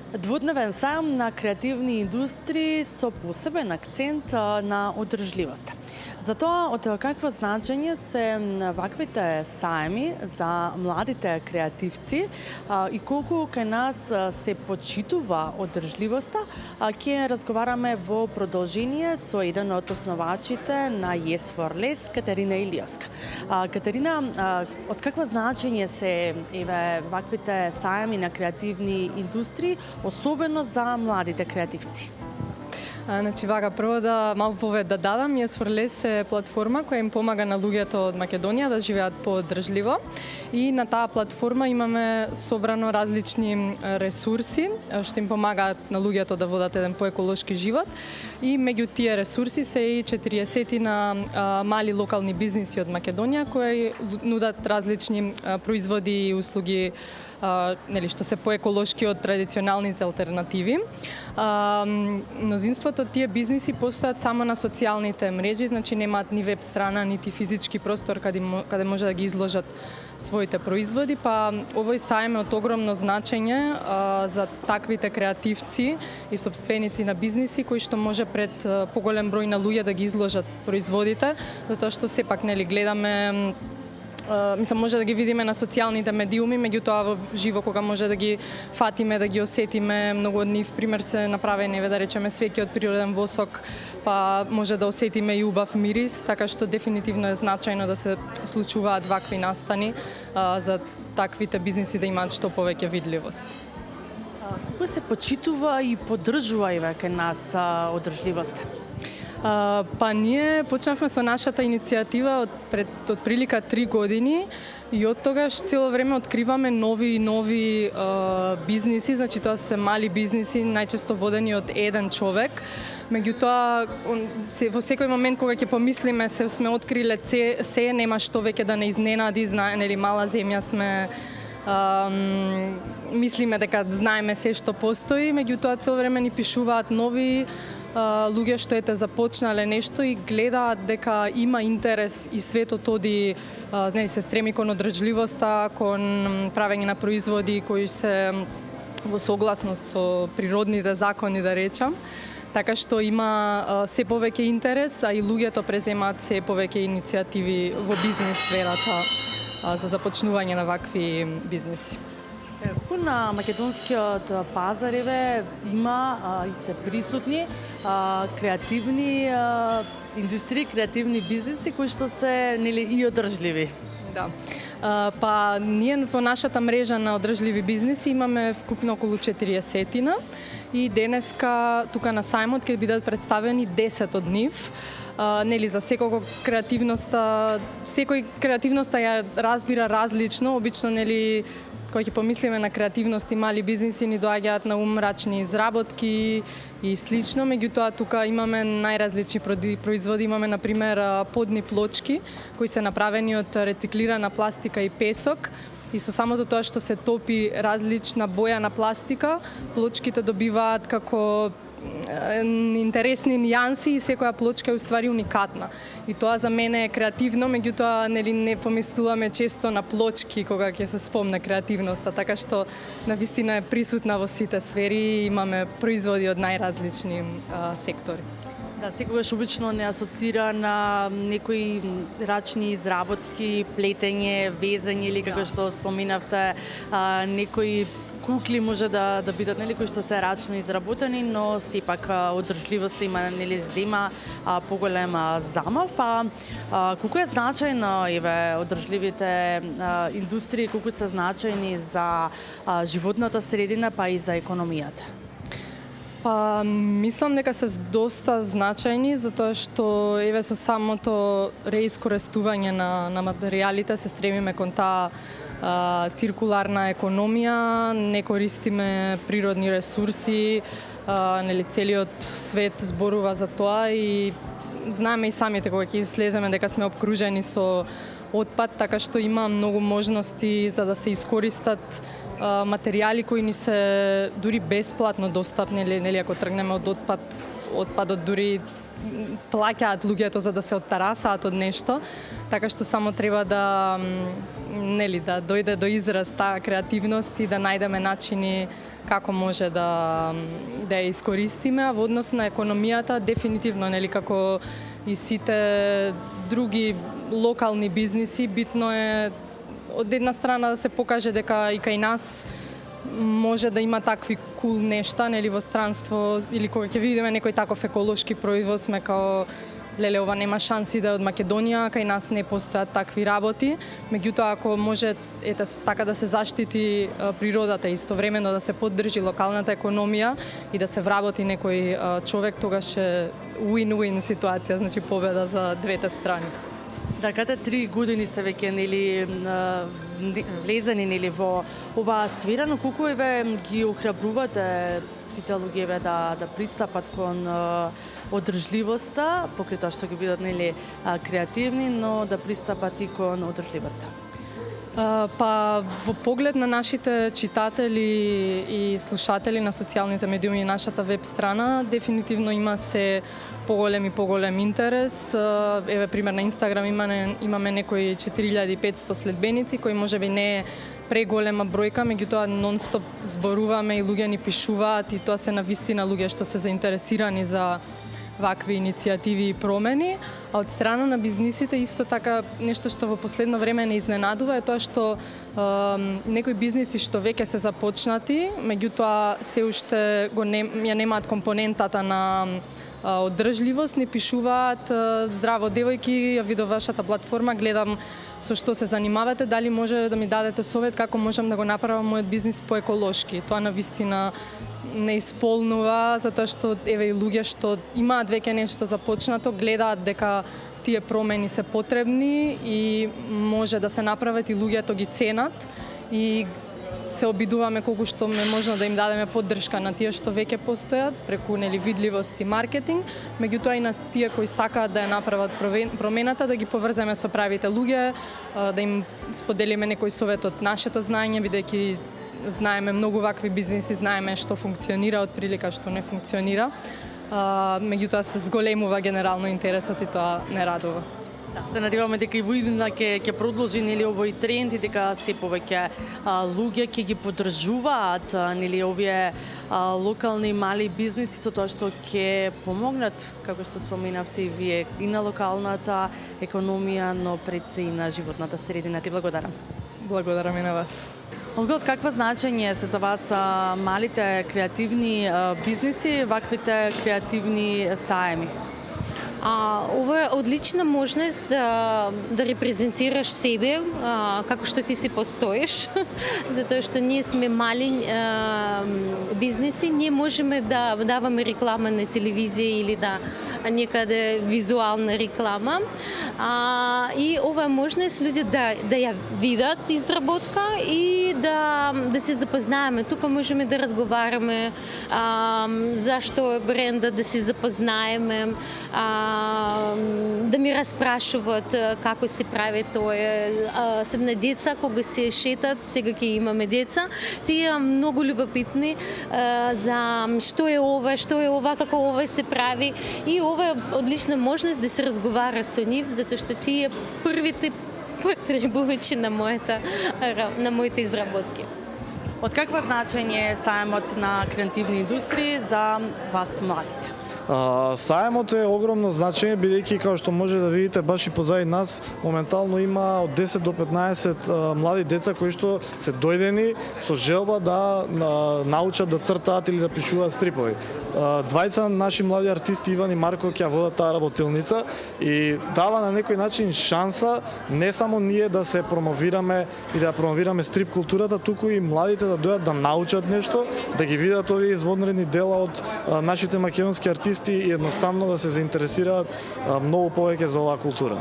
Двудневен сајам на креативни индустрии со посебен акцент на одржливост. Затоа, од какво значење се ваквите сајми за младите креативци и колку кај нас се почитува одржливоста, ќе разговараме во продолжение со еден од основачите на Yes for Less, Катерина Илиевска. Катерина, од какво значење се ваквите сајми на креативни индустрии, особено за младите креативци? Значи, вака, прво да малку повед да дадам, Yes for Less е платформа која им помага на луѓето од Македонија да живеат подржливо. И на таа платформа имаме собрано различни ресурси што им помагаат на луѓето да водат еден поеколошки живот. И меѓу тие ресурси се и 40 на мали локални бизниси од Македонија кои нудат различни производи и услуги што се поеколошки од традиционалните алтернативи. Мнозинството од тие бизниси постојат само на социјалните мрежи, значи немаат ни веб страна, нити физички простор каде може да ги изложат своите производи, па овој сајм е од огромно значење за таквите креативци и сопственици на бизниси кои што може пред поголем број на луѓе да ги изложат производите, затоа што сепак гледаме може да ги видиме на социјалните медиуми, меѓутоа во живо кога може да ги фатиме, да ги осетиме, многу од нив пример се направени, да речеме свеќе од природен восок, па може да осетиме и убав мирис, така што дефинитивно е значајно да се случуваат вакви настани за таквите бизниси да имаат што повеќе видливост. Како се почитува и поддржува и кај нас одржливоста? Па ние почнавме со нашата иницијатива од прилика 3 години и од тогаш цело време откриваме нови и нови бизниси, значи тоа се мали бизниси, најчесто водени од еден човек. Меѓутоа, во секој момент кога ќе помислиме се сме откриле се нема што веќе да не изненади, мала земја сме, мислиме дека знаеме се што постои, меѓутоа цело време ни пишуваат нови луѓе што започнале нешто и гледаат дека има интерес и светот оди, се стреми кон одржливоста, кон правење на производи кои се во согласност со природните закони, да речам. Така што има се повеќе интерес, а и луѓето преземаат се повеќе иницијативи во бизнис сферата за започнување на вакви бизнеси. Колку на македонскиот пазар има и се присутни креативни индустрии, креативни бизниси кои што се и одржливи? Да. Па ние во нашата мрежа на одржливи бизниси имаме вкупно околу 40 и денеска тука на сајмот ќе бидат представени 10 од нив. За секој креативноста ја разбира различно, обично кога ќе помислиме на креативност и мали бизниси ни доаѓаат на ум рачни изработки и слично, меѓутоа тука имаме најразлични производи, имаме на пример подни плочки кои се направени од рециклирана пластика и песок и со самото тоа што се топи различна боја на пластика, плочките добиваат како интересни нијанси и секоја плочка е уствари уникатна. И тоа за мене е креативно, меѓутоа не помислуваме често на плочки кога ќе се спомне креативноста, така што навистина е присутна во сите сфери и имаме производи од најразлични сектори. Да, секогаш обично не асоцира на некои рачни изработки, плетење, везење или како што споминавте, некои кукли може да бидат кои што се рачно изработени, но сепак одржливоста има зема поголема замав, па колку е значајно одржливите индустрии, колку се значајни за животната средина, па и за економијата? Па мислам дека се доста значајни, затоа што со самото реискористување на материјалите се стремиме кон таа циркуларна економија, не користиме природни ресурси, целиот свет зборува за тоа и знаеме и самите кога ќе слеземе дека сме обкружени со отпад, така што има многу можности за да се искористат материјали кои ни се дури бесплатно достапни, нели ако тргнеме од отпадот дури плаќаат луѓето за да се оттарасаат од нешто, така што само треба да дојде до израз таа креативност и да најдеме начини како може да ја искористиме, а во однос на економијата дефинитивно како и сите други локални бизниси, битно е од една страна да се покаже дека и кај нас може да има такви кул нешта, во странство, или кога ќе видиме некој таков еколошки производ, сме као леле, ова нема шанси да е од Македонија, кај нас не постојат такви работи. Меѓутоа, ако може така да се заштити природата и истовремено да се поддржи локалната економија и да се вработи некој човек, тогаш е win-win ситуација, значи победа за двете страни. Да, каде 3 години сте веќе влезени во оваа сфера, но колку ги охрабрувате сите луѓе да пристапат кон одржливоста, покрај тоа што ги бидат креативни, но да пристапат и кон одржливоста? Па во поглед на нашите читатели и слушатели на социјалните медиуми и нашата веб страна, дефинитивно има се поголем интерес. Еве пример на Инстаграм имаме некои 4500 следбеници, кои можеби не е преголема бројка, меѓутоа нон-стоп зборуваме и луѓе ни пишуваат и тоа се навистина луѓе што се заинтересирани за вакви иницијативи и промени, а од страна на бизнисите исто така нешто што во последно време не изненадува е тоа што некои бизниси што веќе се започнати, меѓутоа се уште ја немаат компонентата на одржливост, не пишуваат здраво девојки, ја видов вашата платформа, гледам со што се занимавате, дали може да ми дадете совет како можам да го направам мојот бизнис поеколошки. Тоа навистина не исполнува, затоа што еве и луѓе што имаат веќе нешто започнато, гледаат дека тие промени се потребни и може да се направат и луѓето ги ценат и се обидуваме колку што е можно да им дадеме поддршка на тие што веќе постојат преку видливост и маркетинг, меѓутоа и на тие кои сакаат да ја направат промената, да ги поврземе со правите луѓе, да им споделиме некој совет од нашето знаење, бидејќи знаеме многу вакви бизниси, знаеме што функционира од прилика што не функционира. Меѓутоа се зголемува генерално интересот и тоа не радува. Се надеваме дека и во иднина ќе продолжи овој тренд и дека се повеќе луѓе ќе ги поддржуваат овие локални мали бизниси со тоа што ќе помогнат, како што споменавте и вие, и на локалната економија, но пред се и на животната средина. Ти благодарам. Благодарам и на вас. Од каква значење се за вас малите креативни бизниси, ваквите креативни саеми? Ова е одлична можност да репрезентираш себе, како што ти си постоиш, затоа што ние сме мали бизнеси, ние можеме да даваме реклама на телевизија или некаде визуална реклама. И ова е можност луѓе да ја видат изработка и да се запознаеме. Тука можеме да разговараме зашто е бренда, да се запознаеме, да ми распрашуваат како се прави тоа. Особено деца, кога се шетат, сега ќе имаме деца, тие многу љубопитни за што е ова, како ова се прави. И ова е одлична можност да се разговара со нив, затоа што тие првите потребувачи на моите изработки. Од каква значење е саемот на креативни индустрии за вас младите? Саемот е огромно значење, бидејќи како што може да видите баш и позади нас, моментално има од 10 до 15 млади деца кои што се дојдени со желба да научат да цртаат или да пишуваат стрипови. Двајца наши млади артисти, Иван и Марко, ќе водат таа работилница и дава на некој начин шанса не само ние да се промовираме и да промовираме стрип културата, туку и младите да дојдат да научат нешто, да ги видат овие извонредни дела од нашите македонски артисти и едноставно да се заинтересираат многу повеќе за оваа култура.